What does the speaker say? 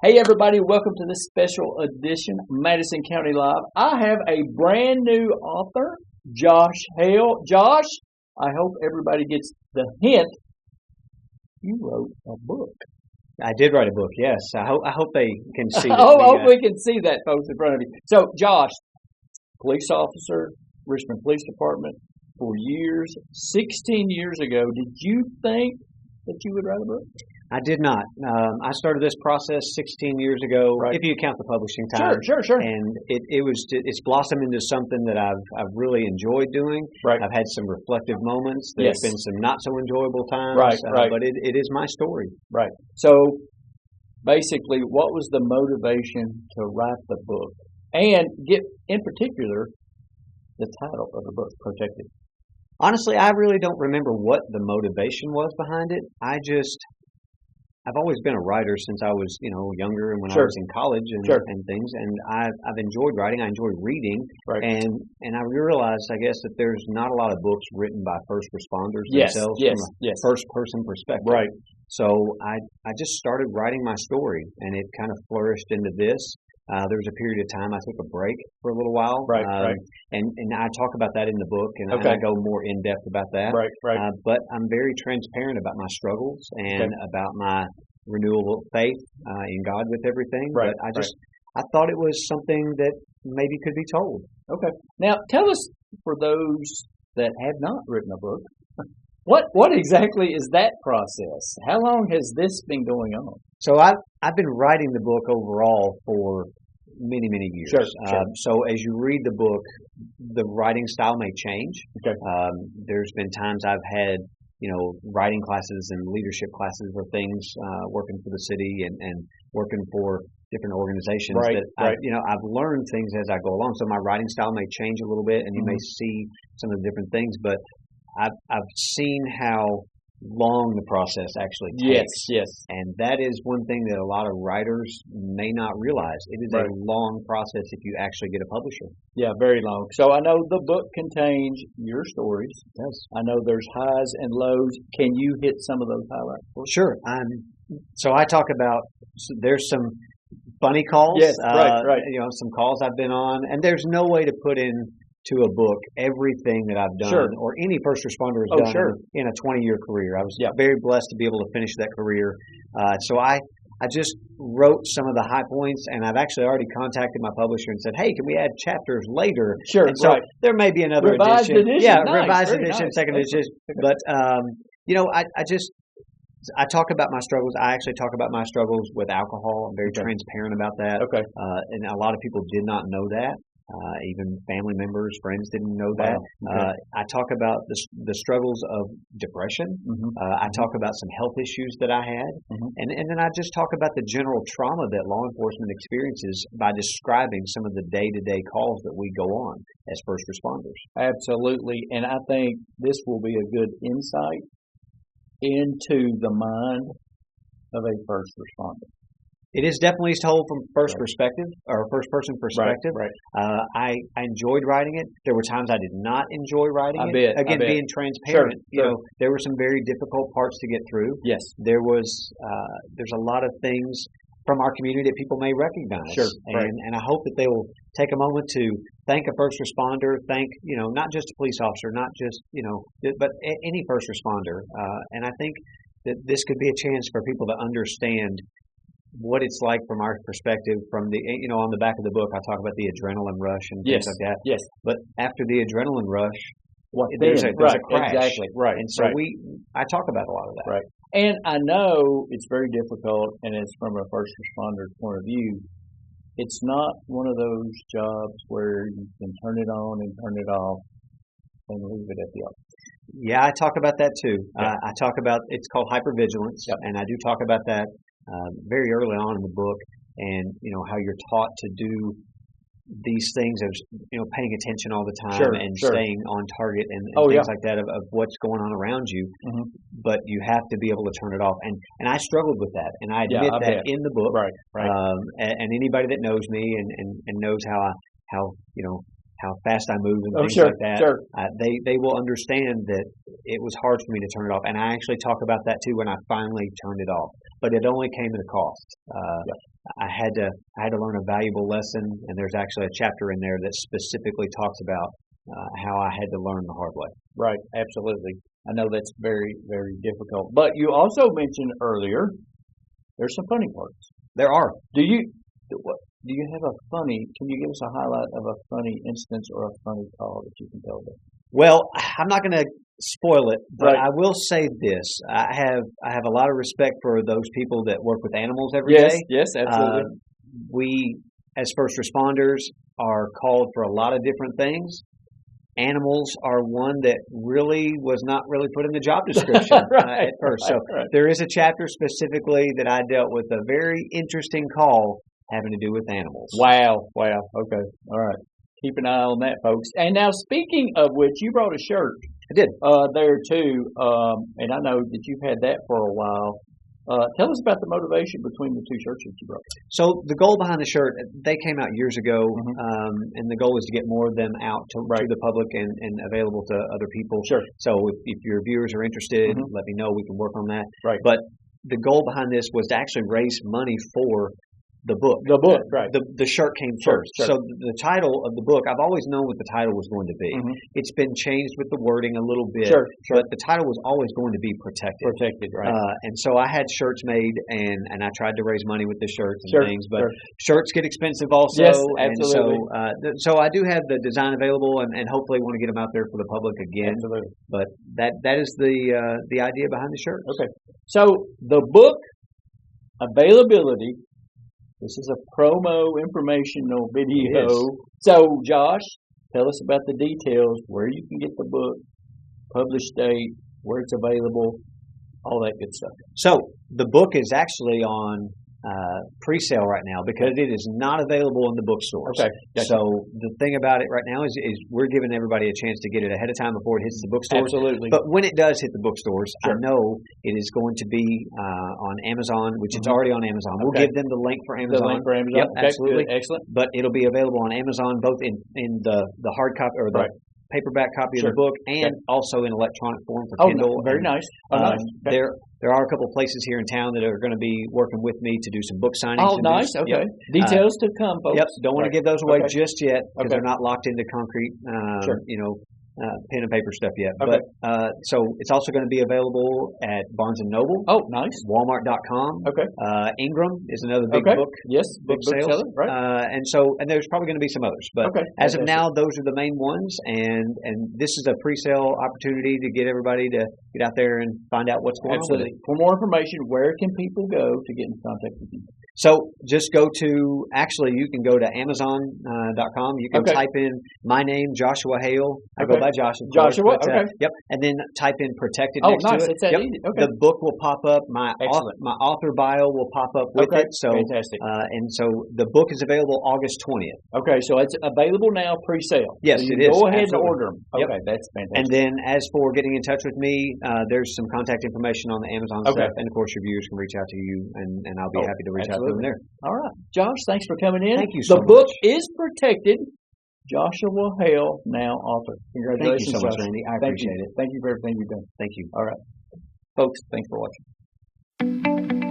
Hey everybody, welcome to this special edition of Madison County Live. I have a brand new author, Josh Hale. Josh, I hope everybody gets the hint. You wrote a book. I did write a book, yes. I hope they can see that. I hope we can see that, folks, in front of you. So, Josh, police officer, Richmond Police Department for years, 16 years ago. Did you think that you would write a book? I did not. I started this process 16 years ago, Right. if you count the publishing time. Sure. And it's blossomed into something that I've really enjoyed doing. Right. I've had some reflective moments. There's Yes. been some not so enjoyable times. Right. But it is my story. Right. So, basically, what was the motivation to write the book? And get, in particular, the title of the book, Protected. Honestly, I really don't remember what the motivation was behind it. I've always been a writer since I was, younger and when I Sure. was in college and things. And I've enjoyed writing. I enjoy reading. Right. And I realized, I guess, that there's not a lot of books written by first responders Yes, themselves yes, from a yes. first-person perspective. Right. So I just started writing my story, and it kind of flourished into this. There was a period of time I took a break for a little while. Right. And I talk about that in the book, and Okay. I go more in depth about that. Right. But I'm very transparent about my struggles and about my renewable faith in God with everything. Right, But I thought it was something that maybe could be told. Okay. Now, tell us, for those that have not written a book, what exactly is that process? How long has this been going on? So I've been writing the book overall for many years. Sure. So as you read the book, the writing style may change. Okay. There's been times I've had writing classes and leadership classes or things, working for the city and working for different organizations Right. I've learned things as I go along. So my writing style may change a little bit, and you may see some of the different things, but I've seen how long the process actually takes. Yes. And that is one thing that a lot of writers may not realize. It is Right. a long process if you actually get a publisher. Yeah, very long. So I know the book contains your stories. Yes. I know there's highs and lows. Can you hit some of those highlights? Well, sure. So I talk about, there's some funny calls. Yes, right. Some calls I've been on, and there's no way to put in to a book everything that I've done, Sure. or any first responder has done sure. in a 20-year career. I was Yeah. very blessed to be able to finish that career. So I just wrote some of the high points, and I've actually already contacted my publisher and said, hey, can we add chapters later? Sure, And so right. there may be another Revised edition. Yeah, Nice, revised very edition, nice. second edition. But, I talk about my struggles. I actually talk about my struggles with alcohol. I'm very transparent about that. Okay. And a lot of people did not know that. Even family members, friends didn't know that. Wow. Okay. I talk about the struggles of depression. I talk about some health issues that I had. And then I just talk about the general trauma that law enforcement experiences by describing some of the day-to-day calls that we go on as first responders. Absolutely. And I think this will be a good insight into the mind of a first responder. It is definitely told from first perspective, or first person perspective. Right. I enjoyed writing it. There were times I did not enjoy writing I it. bet. Again, being transparent. Sure. There were some very difficult parts to get through. Yes. There's a lot of things from our community that people may recognize. Sure. Right. And I hope that they will take a moment to thank a first responder, thank, not just a police officer, not just, but any first responder. And I think that this could be a chance for people to understand what it's like from our perspective. From the, on the back of the book, I talk about the adrenaline rush and things like that. Yes. But after the adrenaline rush, There's a crash. Exactly. Right. And so right. I talk about a lot of that. Right. And I know it's very difficult, and it's from a first responder's point of view. It's not one of those jobs where you can turn it on and turn it off and leave it at the office. Yeah, I talk about that too. Yeah. I talk about, it's called hypervigilance, and I do talk about that very early on in the book, and how you're taught to do these things of paying attention all the time and staying on target and things like that of what's going on around you. But you have to be able to turn it off, and I struggled with that, and I admit that in the book. Right. And anybody that knows me and knows how how fast I move and things sure, like that, sure. they will understand that it was hard for me to turn it off. And I actually talk about that too when I finally turned it off. But it only came at a cost. I had to learn a valuable lesson, and there's actually a chapter in there that specifically talks about how I had to learn the hard way. Right, absolutely. I know that's very, very difficult. But you also mentioned earlier there's some funny parts. There are. Do you have a funny? Can you give us a highlight of a funny instance or a funny call that you can tell us? Well, I'm not going to spoil it, but Right. I will say this: I have a lot of respect for those people that work with animals every day. Yes, absolutely. We, as first responders, are called for a lot of different things. Animals are one that really was not really put in the job description at first. So there is a chapter specifically that I dealt with a very interesting call having to do with animals. Wow. Okay. All right. Keep an eye on that, folks. And now, speaking of which, you brought a shirt. I did. There too, and I know that you've had that for a while. Tell us about the motivation between the two shirts that you brought. So the goal behind the shirt, they came out years ago, and the goal is to get more of them out to the public and available to other people. Sure. So if your viewers are interested, let me know. We can work on that. Right. But the goal behind this was to actually raise money for the book. The book, right. The shirt came first. Sure. So the title of the book, I've always known what the title was going to be. It's been changed with the wording a little bit, but the title was always going to be Protected. Protected, right. And so I had shirts made, and I tried to raise money with the shirts and things, but shirts get expensive also. Yes, absolutely. And so I do have the design available, and hopefully want to get them out there for the public again. Absolutely. But that is the idea behind the shirt. Okay. So the book availability. This is a promo informational video. So, Josh, tell us about the details, where you can get the book, published date, where it's available, all that good stuff. So, the book is actually on pre-sale right now because it is not available in the bookstores. Okay. Gotcha. So, the thing about it right now is we're giving everybody a chance to get it ahead of time before it hits the bookstores. Absolutely. But when it does hit the bookstores, I know it is going to be on Amazon, which it's already on Amazon. We'll give them the link for Amazon. The link for Amazon. Yep, Okay, absolutely. good. Excellent. But it'll be available on Amazon both in the hard copy or the paperback copy of the book and also in electronic form for Kindle. Very nice. Nice. Okay. There are a couple of places here in town that are going to be working with me to do some book signings. Oh, nice. Okay. Details to come, folks. Yep. Don't want to give those away just yet because they're not locked into concrete, pen and paper stuff yet. Okay. But so it's also going to be available at Barnes & Noble. Oh, nice. Walmart.com. Okay. Ingram is another big book. Yes. Book sales. Seller, right. And there's probably going to be some others. But as of now, those are the main ones. And this is a pre-sale opportunity to get everybody to get out there and find out what's going on with it. For more information, where can people go to get in contact with you? So just go to, actually you can go to Amazon.com. You can type in my name, Joshua Hale. I go by Josh. Joshua, Yep. And then type in Protected next to it. It's that easy. Okay. The book will pop up. My author bio will pop up with it. So, fantastic. And so the book is available August 20th. Okay, so it's available now pre-sale. Yes, so it is. Go ahead and order them. Okay, that's fantastic. And then as for getting in touch with me, there's some contact information on the Amazon stuff. And of course your viewers can reach out to you and I'll be happy to reach out to them there. All right. Josh, thanks for coming in. Thank you so much. The book is Protected. Joshua Hale, now author. Congratulations, Thank you so much, Josh. Randy. I appreciate it. Thank you for everything you've done. Thank you. All right. Folks, thanks for watching.